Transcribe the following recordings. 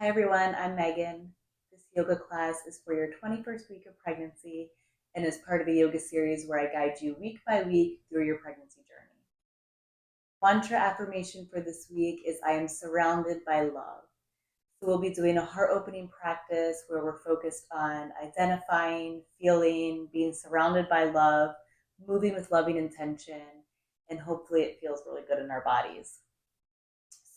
Hi everyone, I'm Megan. This yoga class is for your 21st week of pregnancy and is part of a yoga series where I guide you week by week through your pregnancy journey. Mantra affirmation for this week is I am surrounded by love. So we'll be doing a heart opening practice where we're focused on identifying, feeling, being surrounded by love, moving with loving intention, and hopefully it feels really good in our bodies.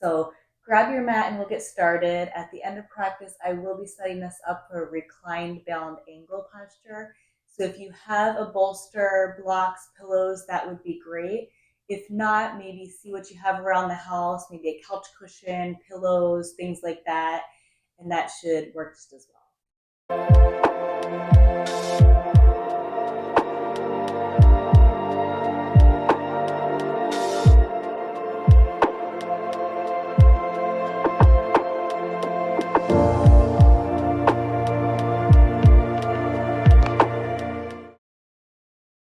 So grab your mat and we'll get started. At the end of practice, I will be setting us up for a reclined bound angle posture. So if you have a bolster, blocks, pillows, that would be great. If not, maybe see what you have around the house, maybe a couch cushion, pillows, things like that, and that should work just as well.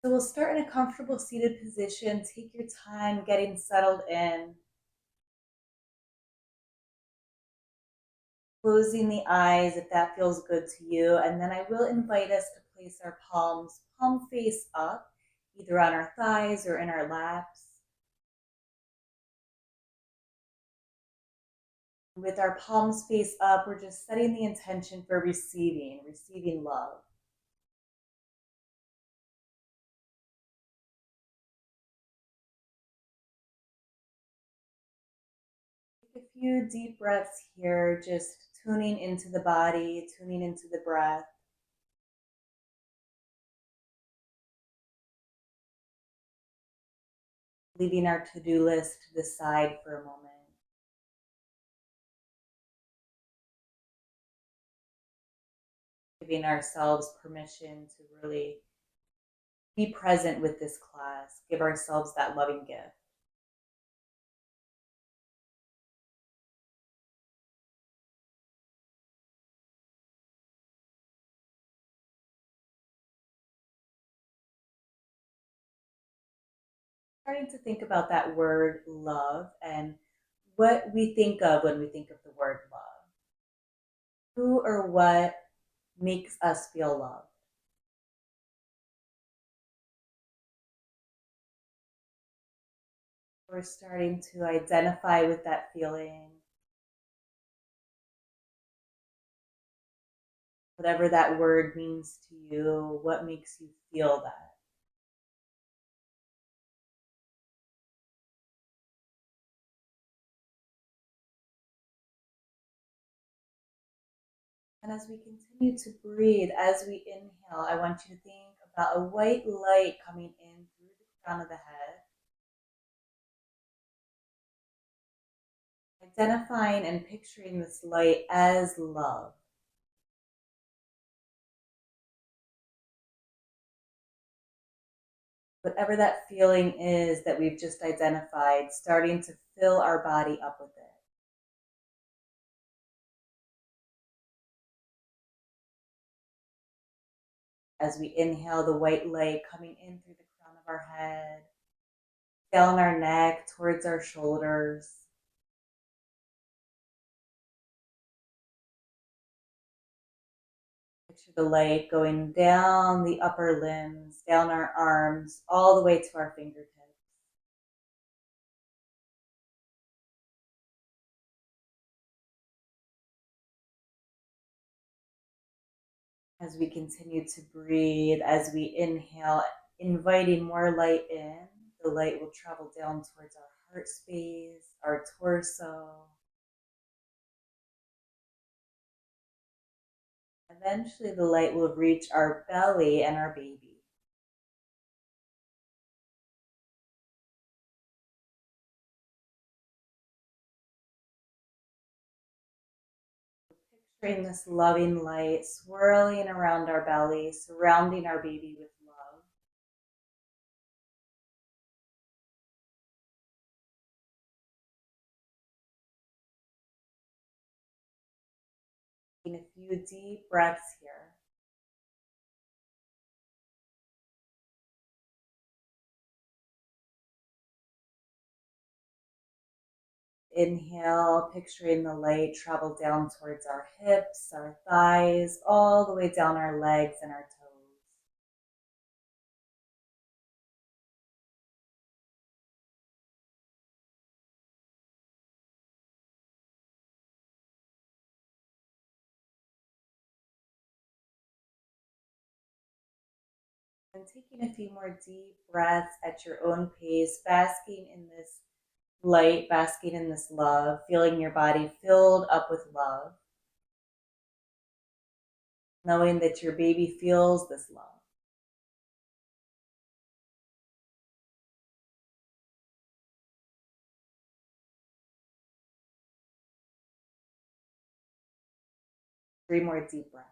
So we'll start in a comfortable seated position. Take your time getting settled in. Closing the eyes if that feels good to you. And then I will invite us to place our palms palm face up, either on our thighs or in our laps. With our palms face up, we're just setting the intention for receiving love. Take a few deep breaths here, just tuning into the body, tuning into the breath. Leaving our to-do list to the side for a moment. Giving ourselves permission to really be present with this class. Give ourselves that loving gift. Starting to think about that word love and what we think of when we think of the word love. Who or what makes us feel loved? We're starting to identify with that feeling. Whatever that word means to you, what makes you feel that? And as we continue to breathe, as we inhale, I want you to think about a white light coming in through the crown of the head. Identifying and picturing this light as love. Whatever that feeling is that we've just identified, starting to fill our body up with it. As we inhale, the white light coming in through the crown of our head, down our neck, towards our shoulders. Picture the light going down the upper limbs, down our arms, all the way to our fingertips. As we continue to breathe, as we inhale, inviting more light in, the light will travel down towards our heart space, our torso. Eventually, the light will reach our belly and our baby. Picturing this loving light swirling around our belly, surrounding our baby with love. Taking a few deep breaths here. inhale, picturing the light travel down towards our hips, our thighs, all the way down our legs and our toes. And taking a few more deep breaths at your own pace, basking in this light, basking in this love, feeling your body filled up with love, knowing that your baby feels this love. 3 more deep breaths.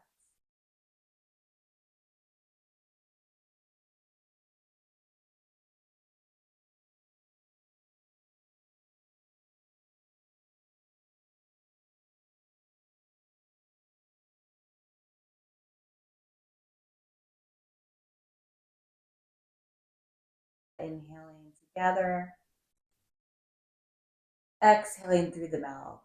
Inhaling together, exhaling through the mouth.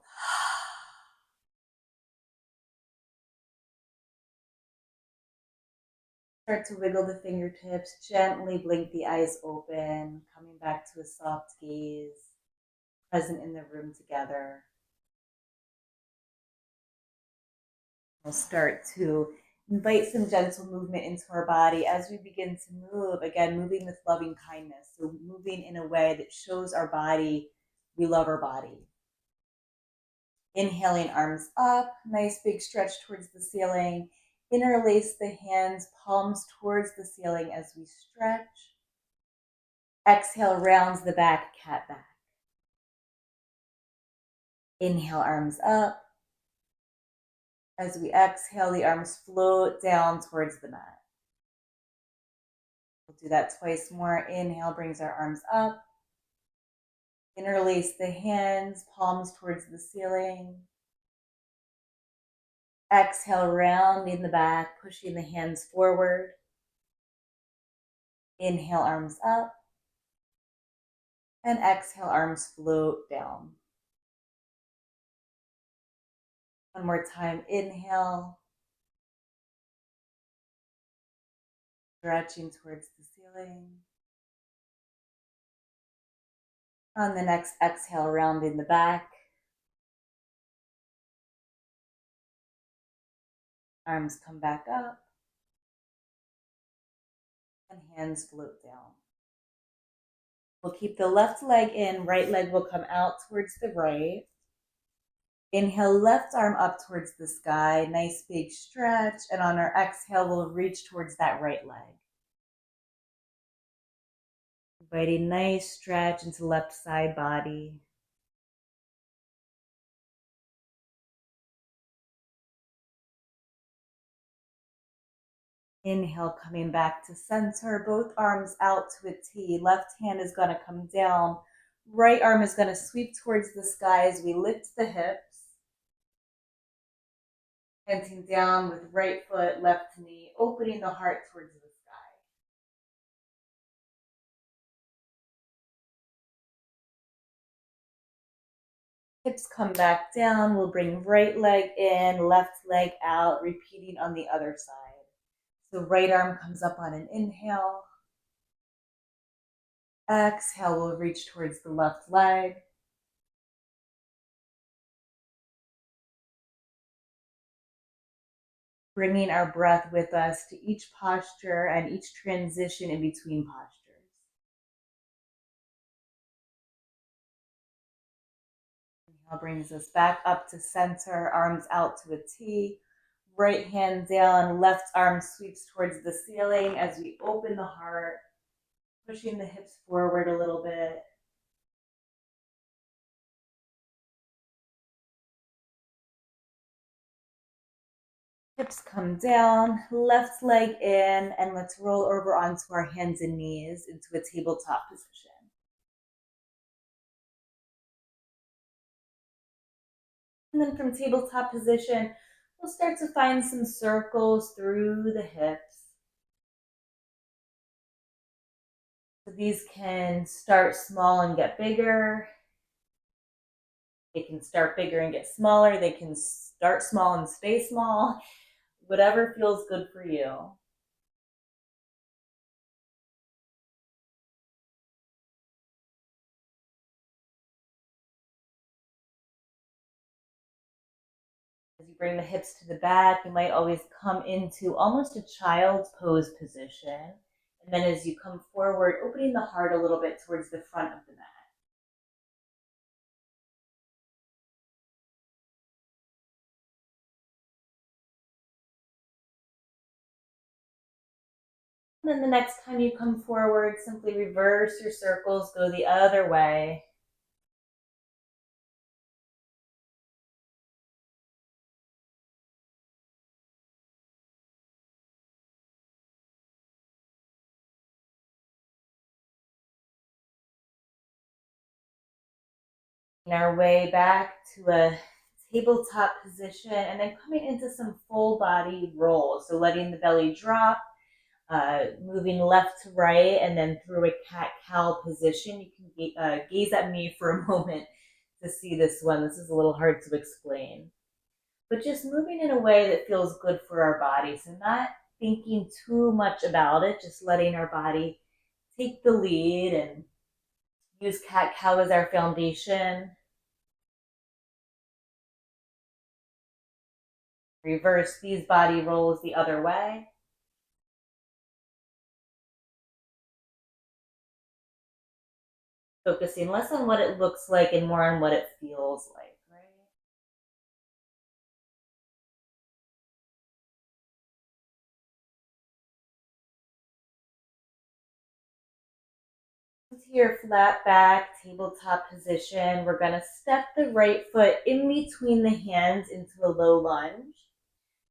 Start to wiggle the fingertips, gently blink the eyes open, coming back to a soft gaze, present in the room together. We'll start to invite some gentle movement into our body as we begin to move. Again, moving with loving kindness. So moving in a way that shows our body we love our body. Inhaling, arms up, nice big stretch towards the ceiling. Interlace the hands, palms towards the ceiling as we stretch. Exhale, rounds the back, cat back. Inhale, arms up. As we exhale, the arms float down towards the mat. We'll do that twice more. Inhale brings our arms up. Interlace the hands, palms towards the ceiling. Exhale, rounding the back, pushing the hands forward. Inhale, arms up. And exhale, arms float down. One more time. Inhale. Stretching towards the ceiling. On the next exhale, rounding the back. Arms come back up. And hands float down. We'll keep the left leg in, right leg will come out towards the right. Inhale, left arm up towards the sky, nice big stretch, and on our exhale, we'll reach towards that right leg. Inviting nice stretch into left side body. Inhale, coming back to center, both arms out to a T. Left hand is gonna come down. Right arm is gonna sweep towards the sky as we lift the hips. Planting down with right foot, left knee, opening the heart towards the sky. Hips come back down. We'll bring right leg in, left leg out, repeating on the other side. So right arm comes up on an inhale. Exhale, we'll reach towards the left leg. Bringing our breath with us to each posture and each transition in between postures. Inhale brings us back up to center, arms out to a T. Right hand down, left arm sweeps towards the ceiling as we open the heart, pushing the hips forward a little bit. Hips come down, left leg in, and let's roll over onto our hands and knees into a tabletop position. And then from tabletop position, we'll start to find some circles through the hips. So these can start small and get bigger. They can start bigger and get smaller. They can start small and stay small. Whatever feels good for you. As you bring the hips to the back, you might always come into almost a child's pose position. And then as you come forward, opening the heart a little bit towards the front of the mat. And then the next time you come forward, simply reverse your circles, go the other way. Our way back to a tabletop position and then coming into some full body roll. So letting the belly drop, moving left to right, and then through a cat-cow position. You can gaze at me for a moment to see this one. This is a little hard to explain. But just moving in a way that feels good for our body. So not thinking too much about it, just letting our body take the lead and use cat-cow as our foundation. Reverse these body rolls the other way. Focusing less on what it looks like and more on what it feels like, right? To your flat back tabletop position, we're going to step the right foot in between the hands into a low lunge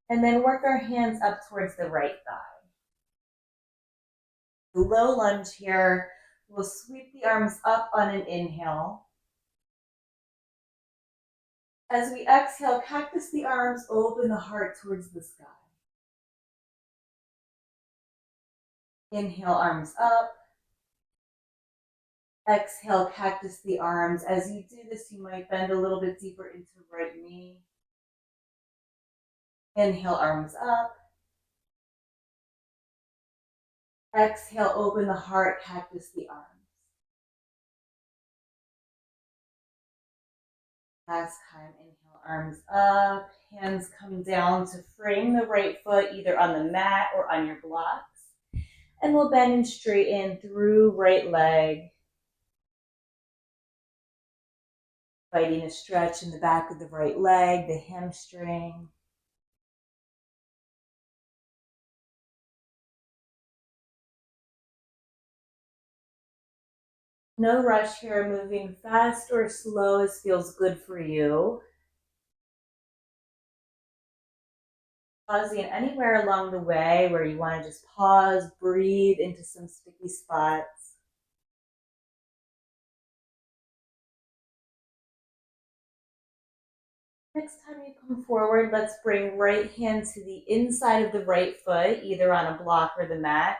and then work our hands up towards the right thigh. The low lunge here, we'll sweep the arms up on an inhale. As we exhale, cactus the arms, open the heart towards the sky. Inhale, arms up. Exhale, cactus the arms. As you do this, you might bend a little bit deeper into right knee. Inhale, arms up. Exhale, open the heart, cactus the arms. Last time, inhale, arms up. Hands come down to frame the right foot either on the mat or on your blocks. And we'll bend and straighten through right leg. Fighting a stretch in the back of the right leg, the hamstring. No rush here, moving fast or slow as feels good for you. Pausing anywhere along the way where you want to just pause, breathe into some sticky spots. Next time you come forward, let's bring right hand to the inside of the right foot, either on a block or the mat.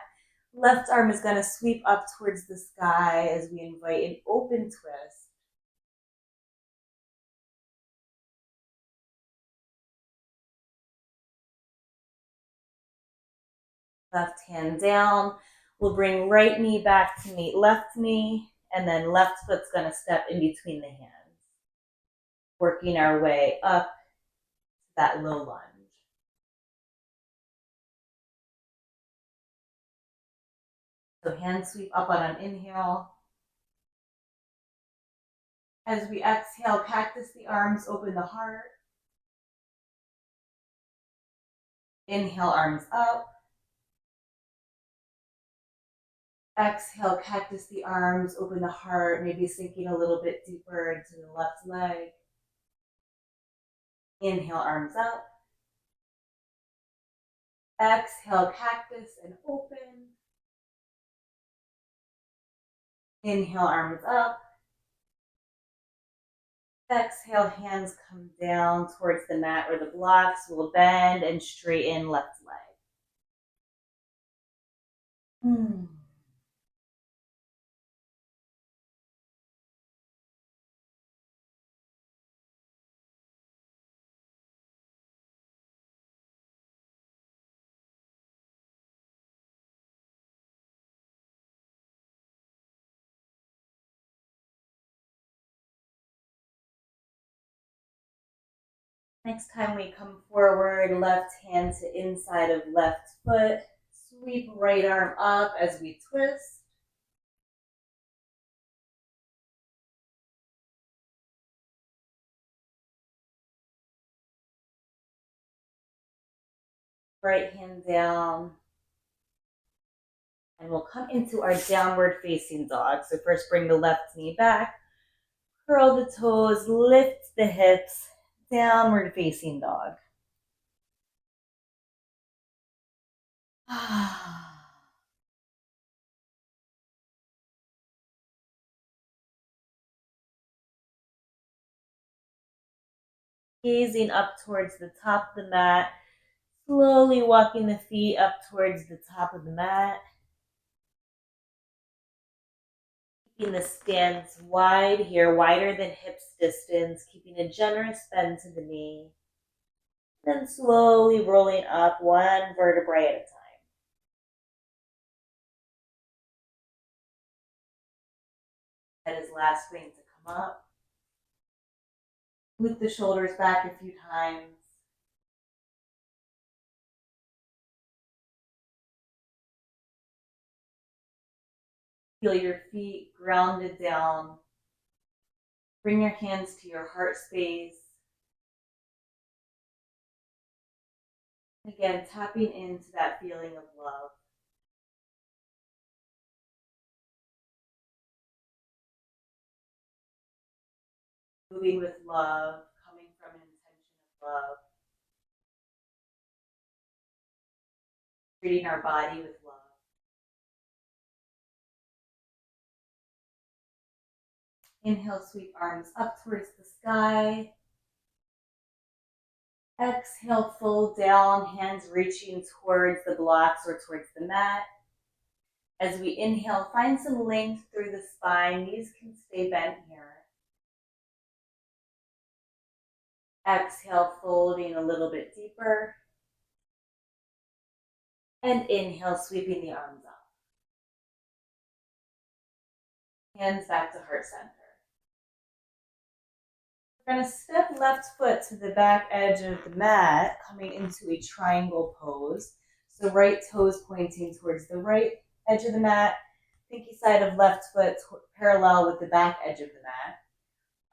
Left arm is going to sweep up towards the sky as we invite an open twist. Left hand down. We'll bring right knee back to meet left knee, and then left foot's going to step in between the hands. Working our way up to that low lunge. So hand sweep up on an inhale. As we exhale, cactus the arms, open the heart. Inhale, arms up. Exhale, cactus the arms, open the heart, maybe sinking a little bit deeper into the left leg. Inhale, arms up. Exhale, cactus and open. Inhale, arms up. Exhale, hands come down towards the mat or the blocks. We'll bend and straighten left leg. Next time we come forward, left hand to inside of left foot. Sweep right arm up as we twist. Right hand down. And we'll come into our downward facing dog. So first bring the left knee back, curl the toes, lift the hips, downward facing dog. Gazing up towards the top of the mat, slowly walking the feet up towards the top of the mat. Keeping the stance wide here, wider than hips distance, keeping a generous bend to the knee. Then slowly rolling up one vertebrae at a time. Head is last thing to come up. Loop the shoulders back a few times. Feel your feet grounded down. Bring your hands to your heart space. Again, tapping into that feeling of love. Moving with love, coming from an intention of love. Treating our body with love. Inhale, sweep arms up towards the sky. Exhale, fold down, hands reaching towards the blocks or towards the mat. As we inhale, find some length through the spine. Knees can stay bent here. Exhale, folding a little bit deeper. And inhale, sweeping the arms up. Hands back to heart center. We're going to step left foot to the back edge of the mat, coming into a triangle pose. So right toes pointing towards the right edge of the mat, pinky side of left foot parallel with the back edge of the mat.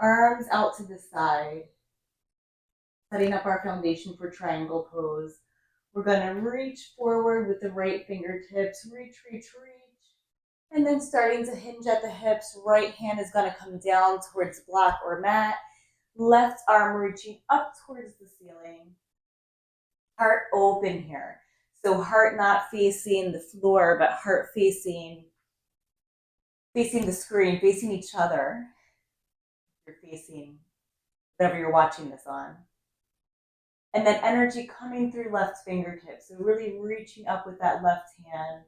Arms out to the side, setting up our foundation for triangle pose. We're going to reach forward with the right fingertips, reach, reach, reach. And then starting to hinge at the hips, right hand is going to come down towards block or mat. Left arm reaching up towards the ceiling. Heart open here. So heart not facing the floor, but heart facing the screen, facing each other. You're facing whatever you're watching this on. And then energy coming through left fingertips. So really reaching up with that left hand.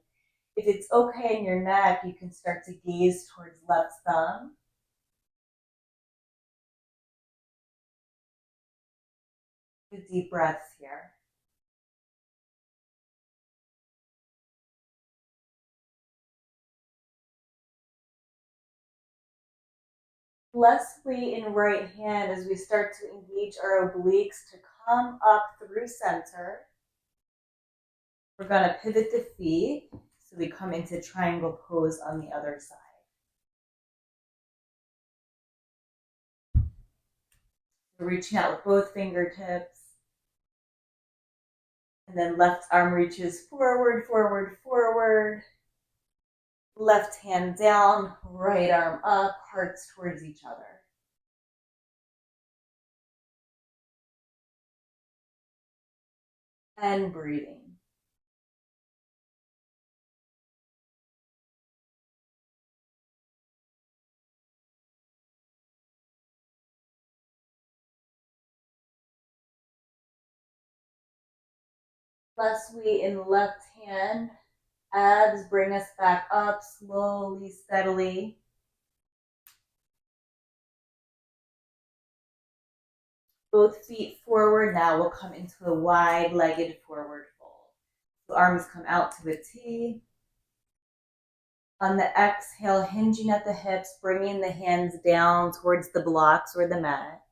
If it's okay in your neck, you can start to gaze towards left thumb. Deep breaths here. Less weight in right hand as we start to engage our obliques to come up through center. We're going to pivot the feet so we come into triangle pose on the other side. We're reaching out with both fingertips. And then left arm reaches forward, forward, forward. Left hand down, right arm up, hearts towards each other. And breathing. Less weight in left hand. Abs bring us back up slowly, steadily. Both feet forward. Now we'll come into a wide-legged forward fold. So arms come out to a T. On the exhale, hinging at the hips, bringing the hands down towards the blocks or the mat.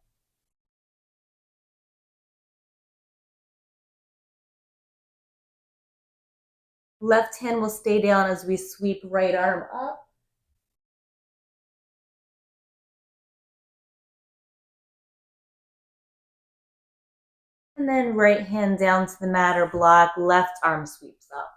Left hand will stay down as we sweep right arm up. And then right hand down to the mat or block, left arm sweeps up.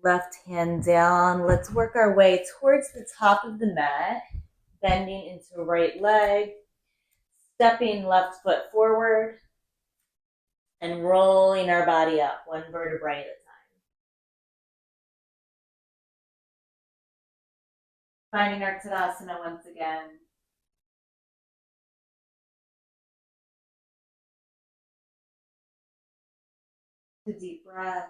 Left hand down. Let's work our way towards the top of the mat, bending into right leg, stepping left foot forward, and rolling our body up, one vertebrae at a time. Finding our Tadasana once again. To deep breaths.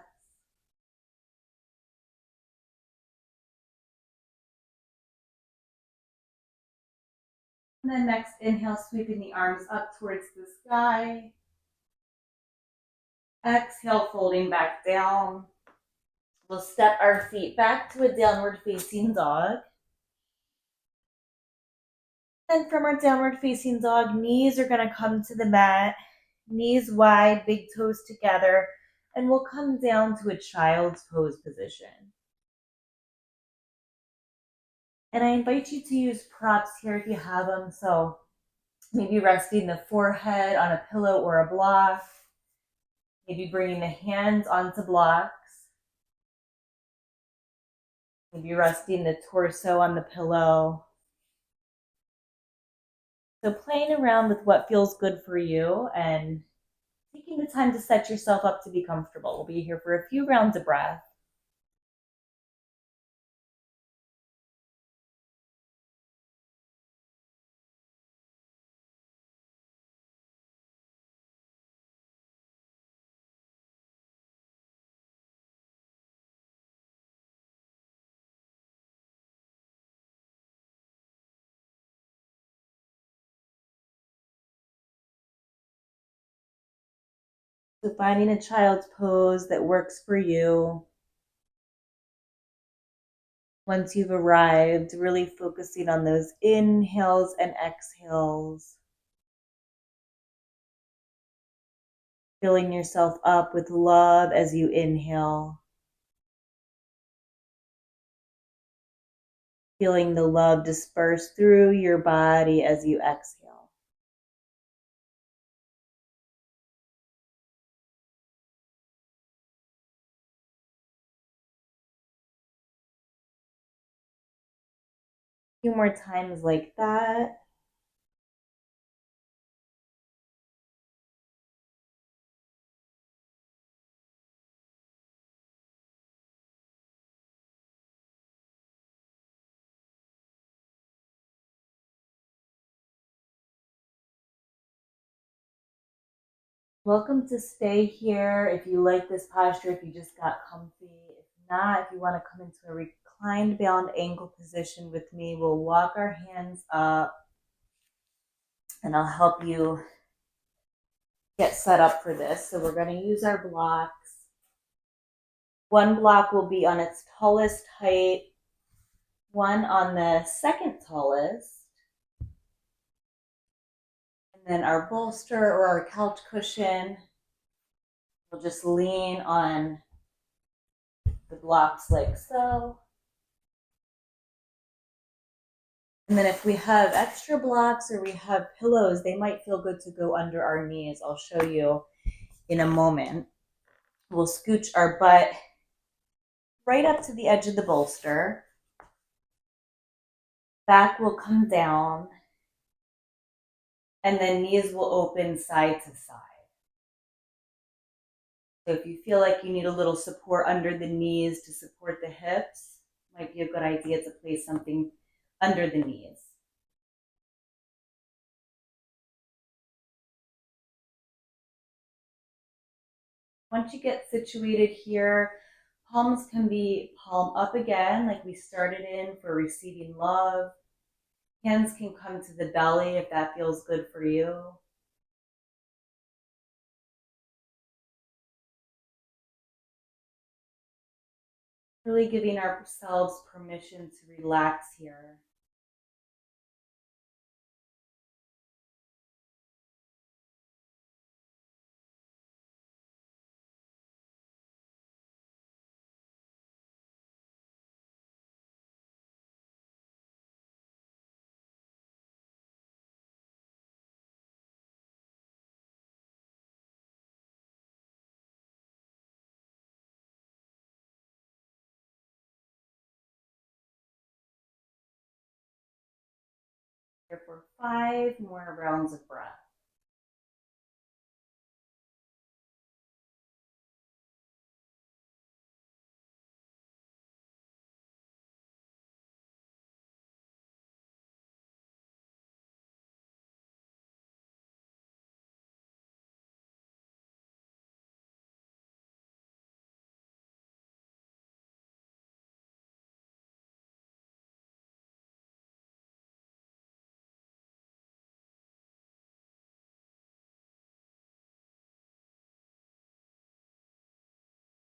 And then next inhale, sweeping the arms up towards the sky. Exhale, folding back down. We'll step our feet back to a downward facing dog. And from our downward facing dog, knees are going to come to the mat, knees wide, big toes together, and we'll come down to a child's pose position. And I invite you to use props here if you have them. So maybe resting the forehead on a pillow or a block, maybe bringing the hands onto blocks, maybe resting the torso on the pillow. So playing around with what feels good for you and taking the time to set yourself up to be comfortable. We'll be here for a few rounds of breath. So finding a child's pose that works for you. Once you've arrived, really focusing on those inhales and exhales. Filling yourself up with love as you inhale. Feeling the love disperse through your body as you exhale. A few more times like that. Welcome to stay here if you like this posture, if you just got comfy. If not, if you want to come into a reclined bound ankle position with me, we'll walk our hands up and I'll help you get set up for this. So we're going to use our blocks. One block will be on its tallest height, one on the second tallest, and then our bolster or our couch cushion will just lean on the blocks like so. And then if we have extra blocks or we have pillows, they might feel good to go under our knees. I'll show you in a moment. We'll scooch our butt right up to the edge of the bolster. Back will come down. And then knees will open side to side. So if you feel like you need a little support under the knees to support the hips, it might be a good idea to place something under the knees. Once you get situated here, palms can be palm up again, like we started in for receiving love. Hands can come to the belly if that feels good for you. Really giving ourselves permission to relax here. Here for 5 more rounds of breath.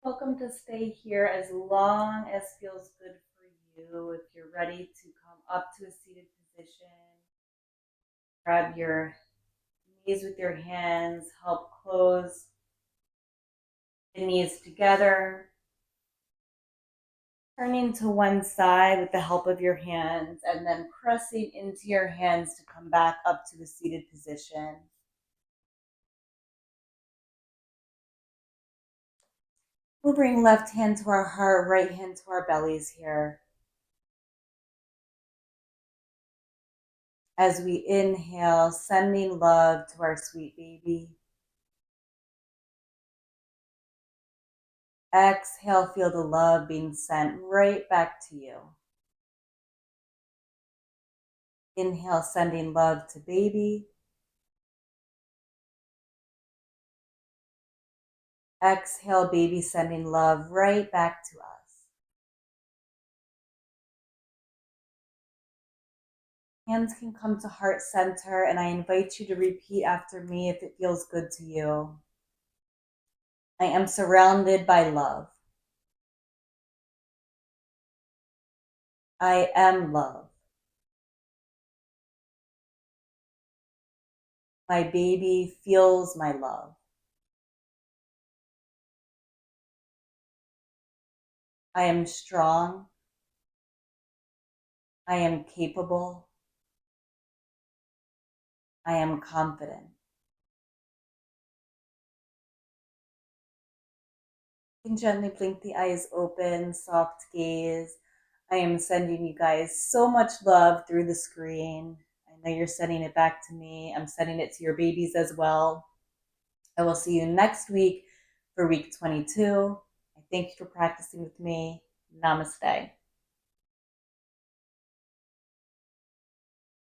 Welcome to stay here as long as feels good for you. If you're ready to come up to a seated position, grab your knees with your hands, help close the knees together, turning to one side with the help of your hands, and then pressing into your hands to come back up to the seated position. We'll bring left hand to our heart, right hand to our bellies here. As we inhale, sending love to our sweet baby. Exhale, feel the love being sent right back to you. Inhale, sending love to baby. Exhale, baby, sending love right back to us. Hands can come to heart center, and I invite you to repeat after me if it feels good to you. I am surrounded by love. I am love. My baby feels my love. I am strong. I am capable. I am confident. You can gently blink the eyes open, soft gaze. I am sending you guys so much love through the screen. I know you're sending it back to me. I'm sending it to your babies as well. I will see you next week for week 22. I thank you for practicing with me. Namaste.